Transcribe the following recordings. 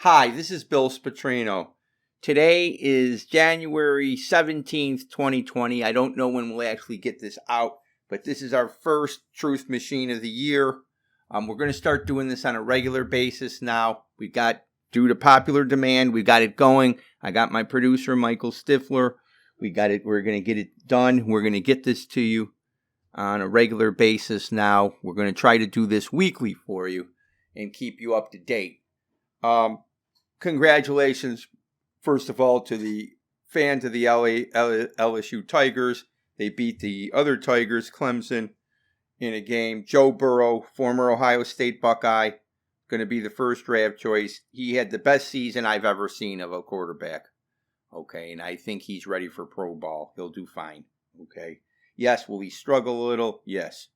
Hi, this is Bill Spatrino. Today is January 17th, 2020. I don't know when we'll actually get this out, but this is our first Truth Machine of the year. We're going to start doing this on a regular basis now. Due to popular demand, we got it going. I got my producer, Michael Stifler. We got it. We're going to get it done. We're going to get this to you on a regular basis now. We're going to try to do this weekly for you and keep you up to date. Congratulations, first of all, to the fans of the LSU Tigers. They beat the other Tigers, Clemson, in a game. Joe Burrow, former Ohio State Buckeye, going to be the first draft choice. He had the best season I've ever seen of a quarterback. Okay, and I think he's ready for pro ball. He'll do fine. Okay. Yes, will he struggle a little? Yes.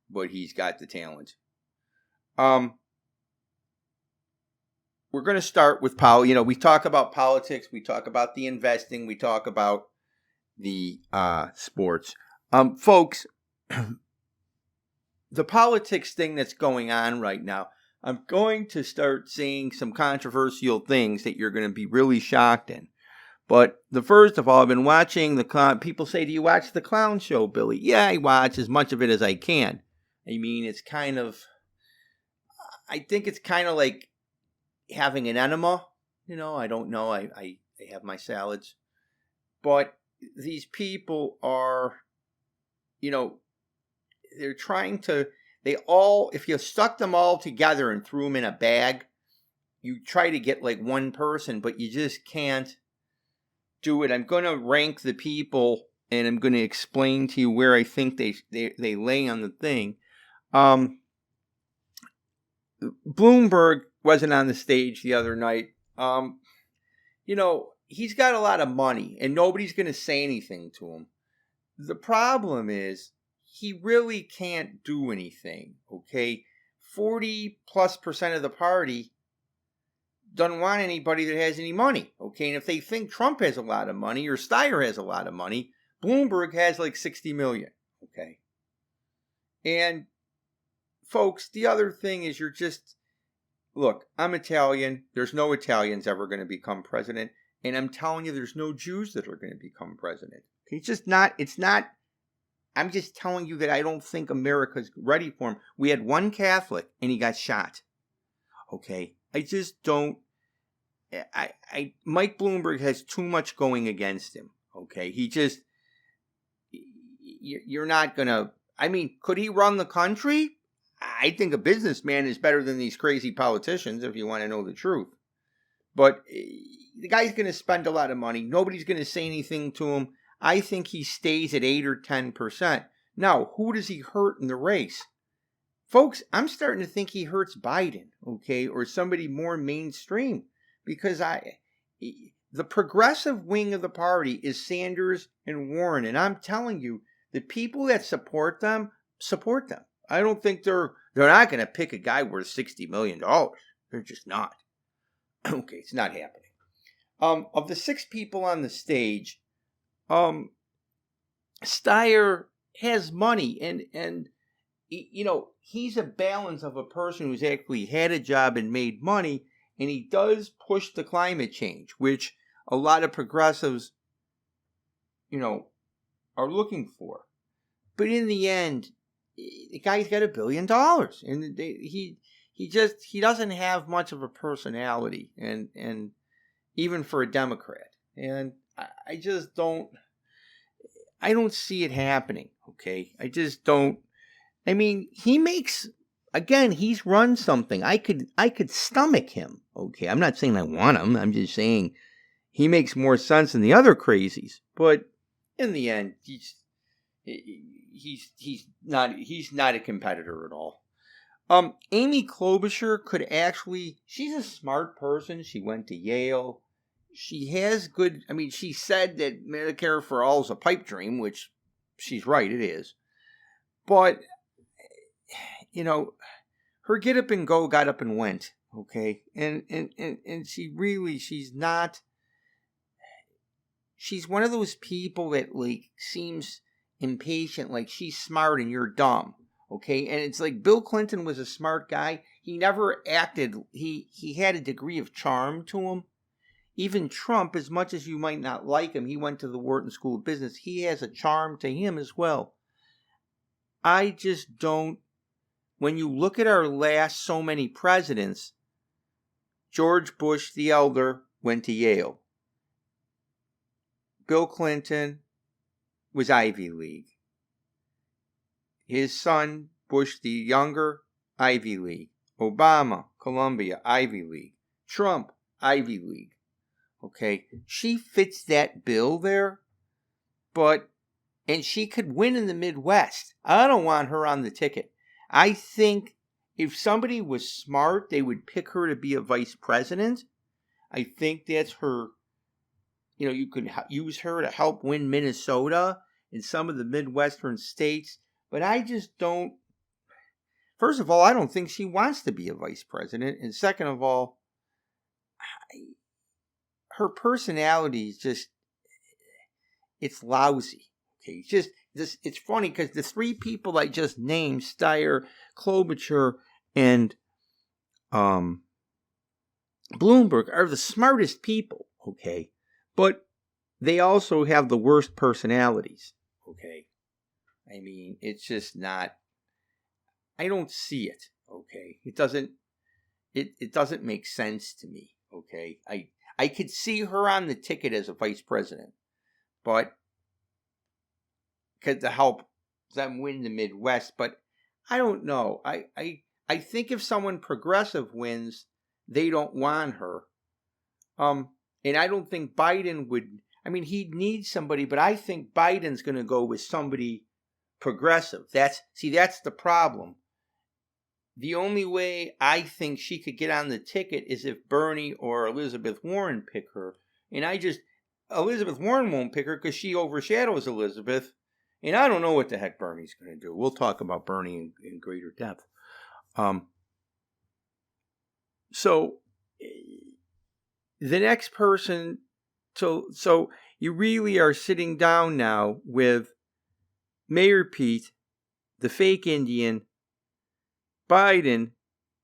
But he's got the talent. We're going to start with we talk about politics, we talk about the investing, we talk about the sports. Folks, the politics thing that's going on right now, I'm going to start saying some controversial things that you're going to be really shocked in. But first of all, I've been watching the clown. People say, do you watch the clown show, Billy? Yeah, I watch as much of it as I can. I mean, I think it's kind of like having an enema, I don't know. I have my salads. But these people are, they're trying to, if you stuck them all together and threw them in a bag, you try to get like one person, but you just can't do it. I'm going to rank the people and I'm going to explain to you where I think they lay on the thing. Bloomberg wasn't on the stage the other night. He's got a lot of money and nobody's going to say anything to him. The problem is he really can't do anything, okay? 40+% of the party doesn't want anybody that has any money, okay? And if they think Trump has a lot of money or Steyer has a lot of money, Bloomberg has like 60 million, okay? And folks, the other thing is look, I'm Italian. There's no Italians ever going to become president. And I'm telling you, there's no Jews that are going to become president. I'm just telling you that I don't think America's ready for him. We had one Catholic and he got shot. Okay. I just don't. Mike Bloomberg has too much going against him. Okay. You're not going to, could he run the country? I think a businessman is better than these crazy politicians, if you want to know the truth. But the guy's going to spend a lot of money. Nobody's going to say anything to him. I think he stays at 8 or 10%. Now, who does he hurt in the race? Folks, I'm starting to think he hurts Biden, okay, or somebody more mainstream. Because the progressive wing of the party is Sanders and Warren. And I'm telling you, the people that support them. I don't think they're not going to pick a guy worth $60 million. They're just not. Okay, it's not happening. Of the 6 people on the stage, Steyer has money and he's a balance of a person who's actually had a job and made money, and he does push the climate change, which a lot of progressives, are looking for. But in the end, the guy's got $1 billion, and he doesn't have much of a personality, and even for a Democrat, and I don't see it happening. Okay, I just don't. He's run something. I could stomach him. Okay, I'm not saying I want him. I'm just saying he makes more sense than the other crazies. But in the end, he's not a competitor at all. Amy Klobuchar she's a smart person. She went to Yale. She has good, she said that Medicare for all is a pipe dream, which she's right, it is. But, her get up and go got up and went, okay? And she's one of those people that, seems impatient, like she's smart and you're dumb. Okay, and it's like Bill Clinton was a smart guy. He never acted. He had a degree of charm to him. Even Trump, as much as you might not like him, he went to the Wharton School of Business. He has a charm to him as well. I just don't. When you look at our last so many presidents, George Bush the elder went to Yale. Bill Clinton was Ivy League. His son, Bush the younger, Ivy League. Obama, Columbia, Ivy League. Trump, Ivy League. Okay, she fits that bill there, and she could win in the Midwest. I don't want her on the ticket. I think if somebody was smart, they would pick her to be a vice president. I think that's her. You could use her to help win Minnesota and some of the Midwestern states. But I just don't. First of all, I don't think she wants to be a vice president. And second of all, her personality is just, it's lousy. Okay, it's funny because the three people I just named, Steyer, Klobuchar, and Bloomberg, are the smartest people. Okay, but they also have the worst personalities. Okay, I mean, it's just not. I don't see it. Okay, it doesn't. It doesn't make sense to me. Okay, I could see her on the ticket as a vice president, but to help them win the Midwest. But I don't know. I think if someone progressive wins, they don't want her. And I don't think Biden would. I mean, he'd need somebody, but I think Biden's going to go with somebody progressive. That's the problem. The only way I think she could get on the ticket is if Bernie or Elizabeth Warren pick her. And Elizabeth Warren won't pick her because she overshadows Elizabeth. And I don't know what the heck Bernie's going to do. We'll talk about Bernie in greater depth. So the next person, so you really are sitting down now with Mayor Pete, the fake Indian, Biden,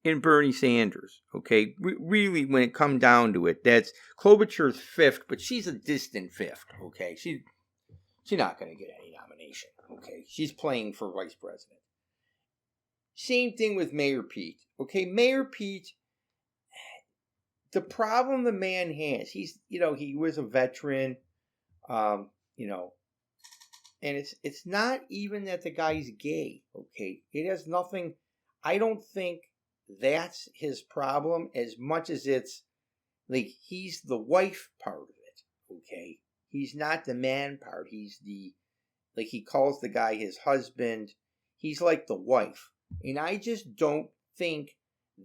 and Bernie Sanders. Okay, really, when it comes down to it, that's Klobuchar's fifth, but she's a distant fifth. Okay, she's not going to get any nomination. Okay, she's playing for vice president. Same thing with Mayor Pete. Okay, Mayor Pete. The problem the man has, he was a veteran, and it's not even that the guy's gay. Okay, it has nothing. I don't think that's his problem as much as it's like he's the wife part of it. Okay, he's not the man part. He's he calls the guy his husband. He's like the wife, and I just don't think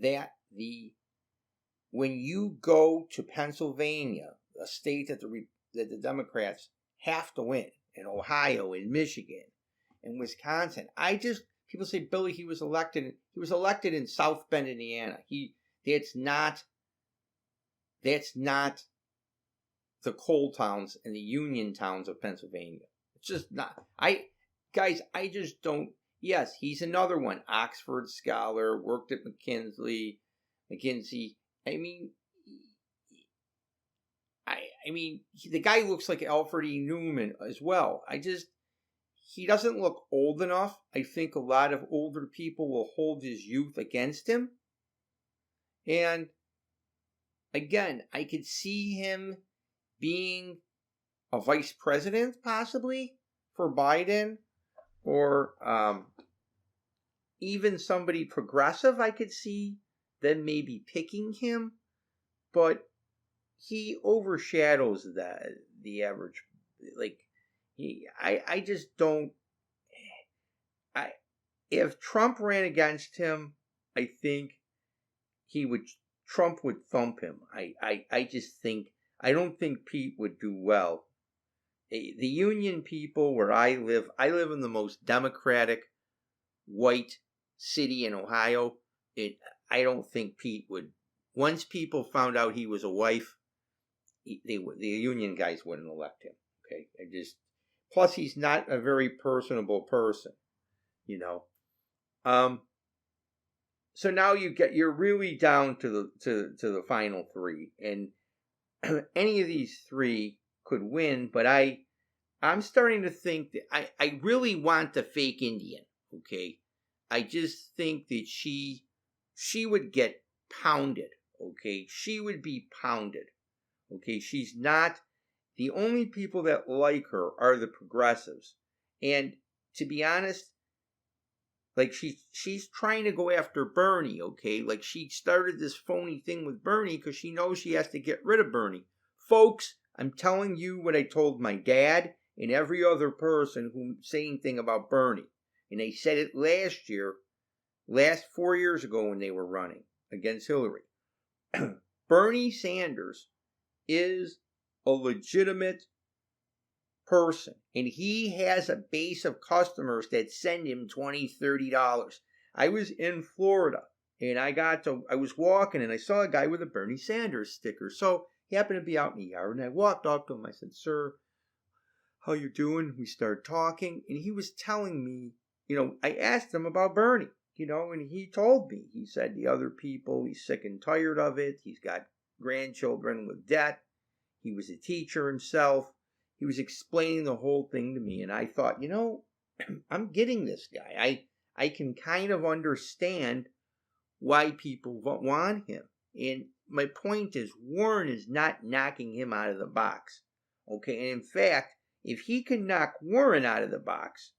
that when you go to Pennsylvania, a state that the Democrats have to win, in Ohio, in Michigan, in Wisconsin, people say, Billy, he was elected in South Bend, Indiana. That's not the coal towns and the union towns of Pennsylvania. It's just not. I just don't. Yes, he's another one. Oxford scholar, worked at McKinsey. I mean, the guy looks like Alfred E. Newman as well. He doesn't look old enough. I think a lot of older people will hold his youth against him. And again, I could see him being a vice president possibly for Biden, or even somebody progressive. I could see them maybe picking him, but he overshadows the average. I just don't. If Trump ran against him, I think Trump would thump him. I just think, I don't think Pete would do well. The union people where I live in the most democratic white city in Ohio. I don't think Pete would. Once people found out he was a wife, the union guys wouldn't elect him. Okay, plus he's not a very personable person, So now you're really down to the final three, and any of these three could win. But I'm starting to think that I really want the fake Indian. Okay, I just think that she would get pounded. Okay, she would be pounded. Okay, she's not. The only people that like her are the progressives, and to be honest, like she's trying to go after Bernie. Okay, like she started this phony thing with Bernie because she knows she has to get rid of Bernie. Folks, I'm telling you what I told my dad and every other person who say anything about Bernie, and they said it last 4 years ago when they were running against Hillary. Bernie Sanders is a legitimate person, and he has a base of customers that send him $20-$30. I was in Florida, and I was walking, and I saw a guy with a Bernie Sanders sticker. So he happened to be out in the yard, and I walked up to him. I said, "Sir, how you doing?" We started talking, and he was telling me, I asked him about Bernie, and he told me. He said the other people, he's sick and tired of it. He's got grandchildren with debt. He was a teacher himself. He was explaining the whole thing to me, and I thought, I'm getting this guy. I can kind of understand why people want him. And my point is, Warren is not knocking him out of the box. Okay, and in fact, if he can knock Warren out of the box,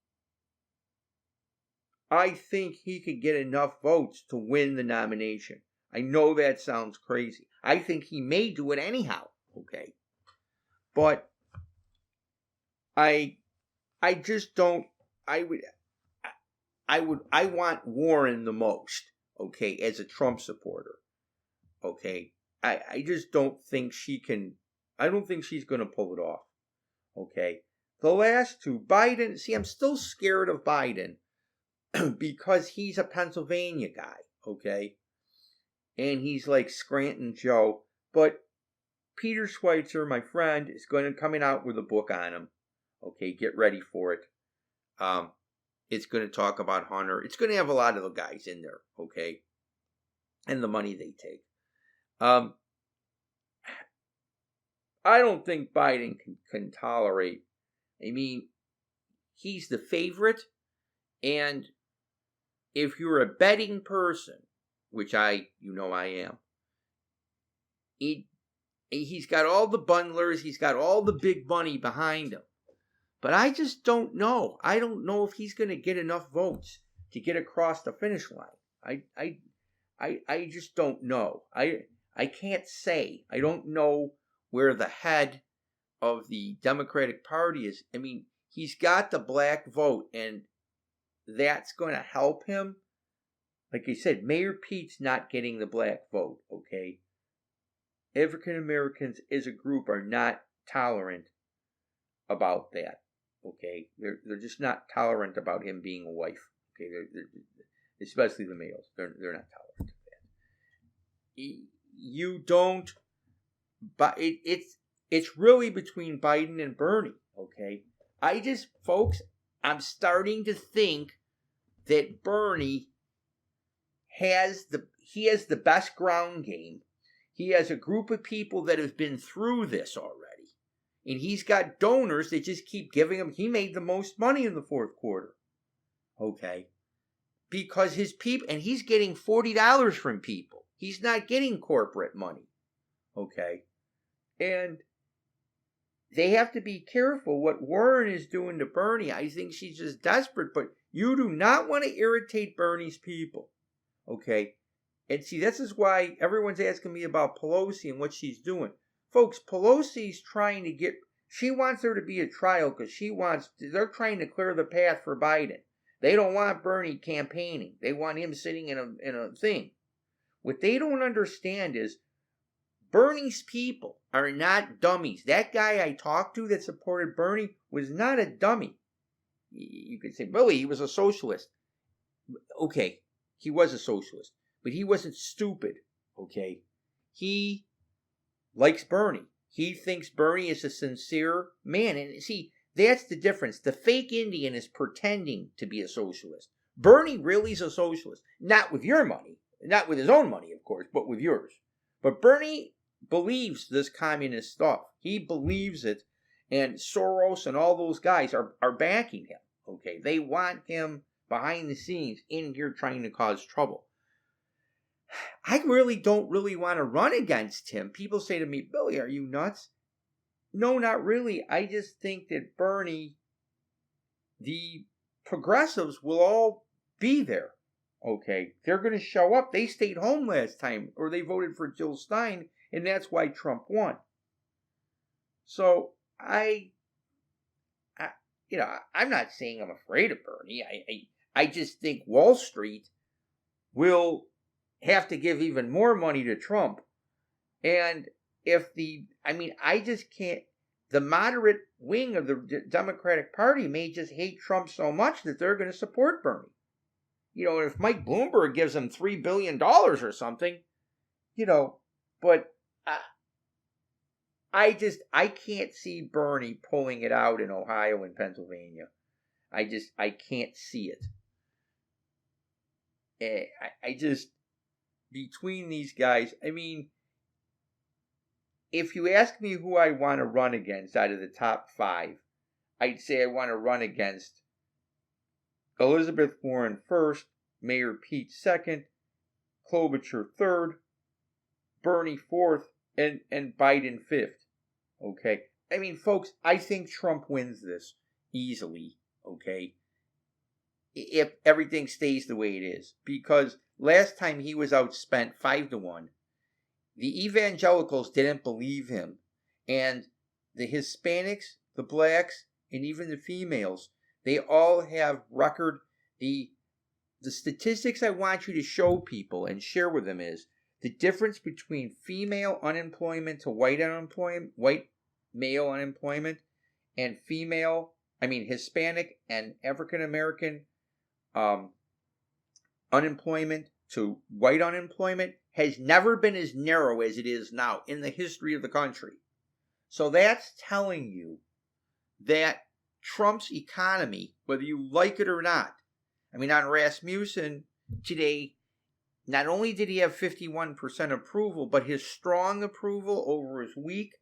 I think he could get enough votes to win the nomination. I know that sounds crazy. I think he may do it anyhow. Okay, but I just don't. I want Warren the most. Okay, as a Trump supporter. Okay, I just don't think she can. I don't think she's going to pull it off. Okay, the last two, Biden. See, I'm still scared of Biden because he's a Pennsylvania guy. Okay, and he's like Scranton Joe. But Peter Schweitzer, my friend, is going to coming out with a book on him. Okay, get ready for it. It's going to talk about Hunter. It's going to have a lot of the guys in there, okay, and the money they take. I don't think Biden can tolerate. I mean, he's the favorite, and if you're a betting person, which I am, he's got all the bundlers, he's got all the big money behind him. But I just don't know. I don't know if he's going to get enough votes to get across the finish line. I just don't know. I can't say. I don't know where the head of the Democratic Party is. I mean, he's got the black vote, and that's going to help him. Like I said, Mayor Pete's not getting the black vote, okay? African Americans as a group are not tolerant about that. Okay, they're just not tolerant about him being a wife. Okay, they're especially the males. They're not tolerant of that. You don't, but it's really between Biden and Bernie. Okay, folks, I'm starting to think that Bernie has the best ground game. He has a group of people that have been through this already. And he's got donors that just keep giving him. He made the most money in the fourth quarter. Okay. Because his people, and he's getting $40 from people. He's not getting corporate money. Okay. And they have to be careful what Warren is doing to Bernie. I think she's just desperate, but you do not want to irritate Bernie's people. Okay. And see, this is why everyone's asking me about Pelosi and what she's doing. Folks, Pelosi's she wants there to be a trial because they're trying to clear the path for Biden. They don't want Bernie campaigning. They want him sitting in a thing. What they don't understand is Bernie's people are not dummies. That guy I talked to that supported Bernie was not a dummy. You could say, Billy, he was a socialist. Okay, he was a socialist, but he wasn't stupid. Okay, he likes Bernie. He thinks Bernie is a sincere man. And see, that's the difference. The fake Indian is pretending to be a socialist. Bernie really is a socialist. Not with your money. Not with his own money, of course, but with yours. But Bernie believes this communist stuff. He believes it. And Soros and all those guys are backing him. Okay. They want him behind the scenes in here trying to cause trouble. I really don't want to run against him. People say to me, Billy, are you nuts? No, not really. I just think that Bernie, the progressives will all be there. Okay. They're going to show up. They stayed home last time, or they voted for Jill Stein, and that's why Trump won. So I'm not saying I'm afraid of Bernie. I just think Wall Street will have to give even more money to Trump. And I just can't, the moderate wing of the Democratic Party may just hate Trump so much that they're going to support Bernie. If Mike Bloomberg gives them $3 billion or something, but I can't see Bernie pulling it out in Ohio and Pennsylvania. I can't see it. Between these guys, if you ask me who I want to run against out of the top 5, I'd say I want to run against Elizabeth Warren first, Mayor Pete second, Klobuchar third, Bernie fourth, and Biden fifth. Okay. Folks, I think Trump wins this easily. Okay. If everything stays the way it is. Because last time he was outspent 5-1. The evangelicals didn't believe him. And the Hispanics, the blacks, and even the females, they all have record. The statistics I want you to show people and share with them is the difference between female unemployment to white male unemployment, and Hispanic and African American unemployment to white unemployment has never been as narrow as it is now in the history of the country. So that's telling you that Trump's economy, whether you like it or not, on Rasmussen today, not only did he have 51% approval, but his strong approval over his weak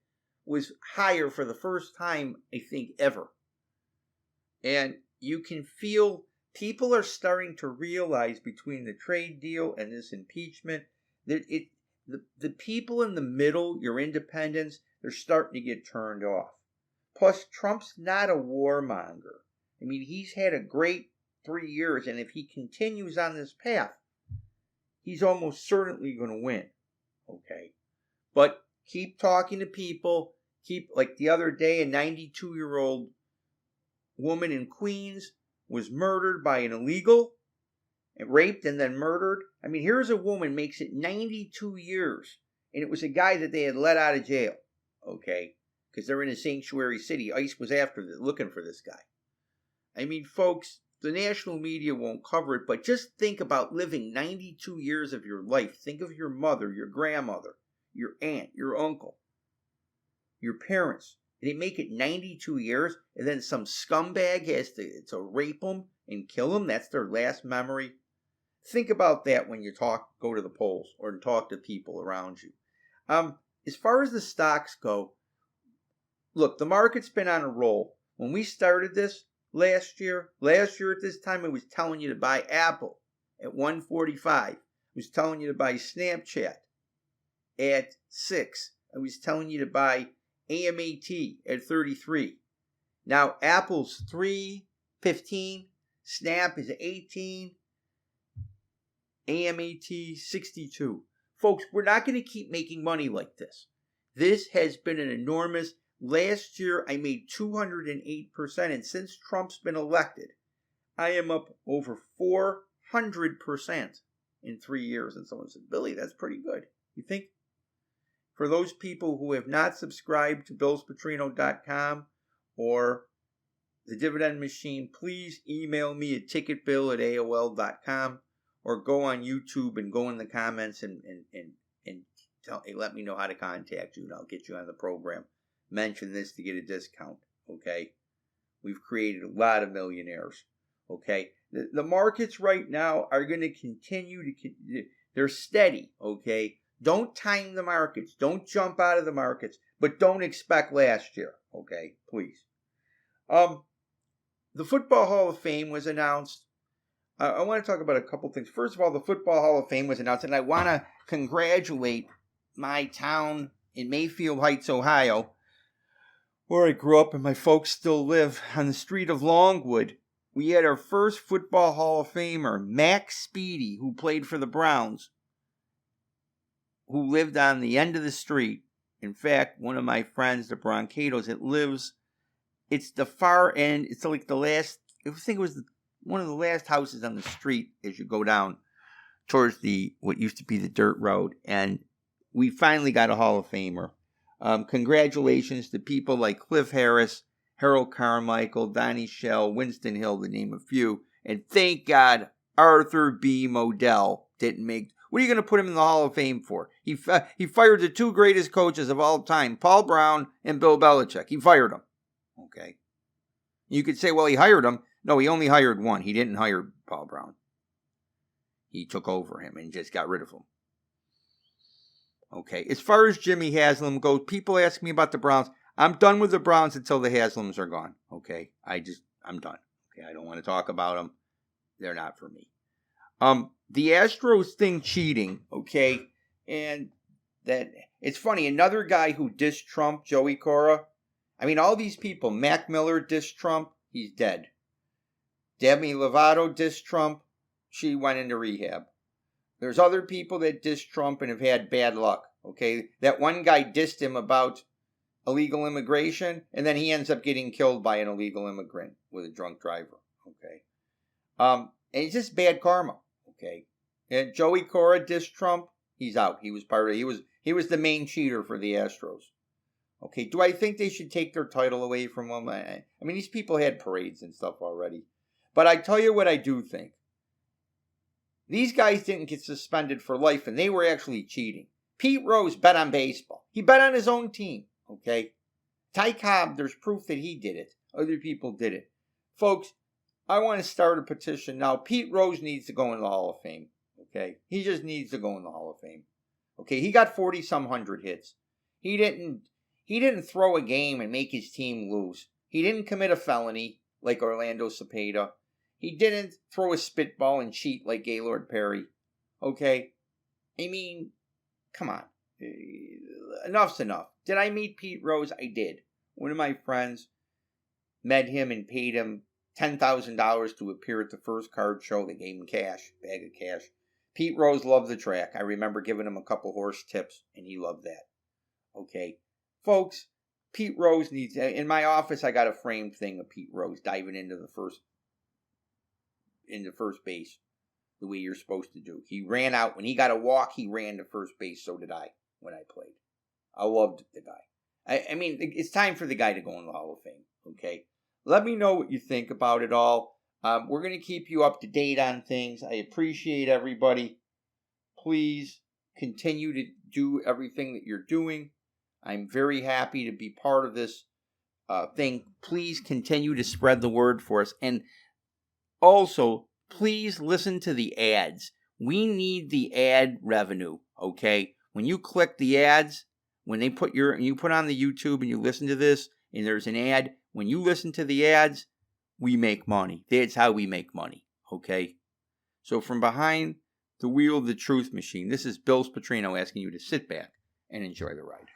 was higher for the first time, I think, ever. And you can feel people are starting to realize between the trade deal and this impeachment that the people in the middle, your independents, they're starting to get turned off. Plus, Trump's not a warmonger. He's had a great 3 years, and if he continues on this path, he's almost certainly going to win. Okay. But keep talking to people. Like the other day, a 92-year-old woman in Queens was murdered by an illegal, and raped and then murdered. Here's a woman makes it 92 years, and it was a guy that they had let out of jail. Okay. Because they're in a sanctuary city. ICE was looking for this guy. Folks, the national media won't cover it, but just think about living 92 years of your life. Think of your mother, your grandmother, your aunt, your uncle, your parents. They make it 92 years, and then some scumbag has to rape them and kill them. That's their last memory. Think about that when you go to the polls or talk to people around you. As far as the stocks go, look, the market's been on a roll. When we started this last year at this time, I was telling you to buy Apple at 145. I was telling you to buy Snapchat at 6. I was telling you to buy AMAT at 33. Now Apple's 315, Snap is 18, AMAT 62. Folks, we're not going to keep making money like this. This has been an enormous. Last year I made 208%, and since Trump's been elected, I am up over 400% in 3 years. And someone said, Billy, that's pretty good. You think? For those people who have not subscribed to BillsPetrino.com or the Dividend Machine, please email me at ticketbill@aol.com or go on YouTube and go in the comments and let me know how to contact you, and I'll get you on the program. Mention this to get a discount, okay? We've created a lot of millionaires, okay? The markets right now are going to continue to, they're steady, okay? Don't time the markets. Don't jump out of the markets, but don't expect last year, okay? Please. The Football Hall of Fame was announced. I want to talk about a couple things. First of all, the Football Hall of Fame was announced, and I want to congratulate my town in Mayfield Heights, Ohio, where I grew up and my folks still live, on the street of Longwood. We had our first Football Hall of Famer, Max Speedy, who played for the Browns, who lived on the end of the street. In fact, one of my friends, the Broncados, it's the far end. It's like the last, I think it was one of the last houses on the street as you go down towards what used to be the dirt road. And we finally got a Hall of Famer. Congratulations to people like Cliff Harris, Harold Carmichael, Donnie Shell, Winston Hill, to name a few. And thank God Arthur B. Modell didn't make. What are you going to put him in the Hall of Fame for? He fired the two greatest coaches of all time, Paul Brown and Bill Belichick. He fired them. Okay. You could say, well, he hired them. No, he only hired one. He didn't hire Paul Brown. He took over him and just got rid of him. Okay. As far as Jimmy Haslam goes, people ask me about the Browns. I'm done with the Browns until the Haslams are gone. Okay. I'm done. Okay. I don't want to talk about them. They're not for me. The Astros thing cheating. Okay. And that it's funny. Another guy who dissed Trump, Joey Cora. I mean, all these people. Mac Miller dissed Trump. He's dead. Demi Lovato dissed Trump. She went into rehab. There's other people that diss Trump and have had bad luck. Okay. That one guy dissed him about illegal immigration, and then he ends up getting killed by an illegal immigrant with a drunk driver. Okay. And it's just bad karma. Okay. And Joey Cora dissed Trump. He's out. He was part of he was the main cheater for the Astros. Okay. Do I think they should take their title away from him? I mean, these people had parades and stuff already. But I tell you what I do think. These guys didn't get suspended for life, and they were actually cheating. Pete Rose bet on baseball. He bet on his own team. Okay. Ty Cobb, there's proof that he did it. Other people did it. Folks, I want to start a petition now. Pete Rose needs to go in the Hall of Fame. Okay. He just needs to go in the Hall of Fame. Okay. He got 40-some hundred hits. He didn't throw a game and make his team lose. He didn't commit a felony like Orlando Cepeda. He didn't throw a spitball and cheat like Gaylord Perry. Okay. I mean, come on. Enough's enough. Did I meet Pete Rose? I did. One of my friends met him and paid him $10,000 to appear at the first card show. They gave him cash, bag of cash. Pete Rose loved the track. I remember giving him a couple horse tips, and he loved that. Okay. Folks, Pete Rose needs... In my office, I got a framed thing of Pete Rose diving into first base the way you're supposed to do. He ran out. When he got a walk, he ran to first base. So did I when I played. I loved the guy. I mean, it's time for the guy to go in the Hall of Fame. Okay. Let me know what you think about it all. We're going to keep you up to date on things. I appreciate everybody. Please continue to do everything that you're doing. I'm very happy to be part of this thing. Please continue to spread the word for us. And also, please listen to the ads. We need the ad revenue, okay? When you click the ads, when you put on the YouTube and you listen to this, and there's an ad, when you listen to the ads, we make money. That's how we make money, okay? So from behind the wheel of the truth machine, this is Bill Spatrino asking you to sit back and enjoy the ride.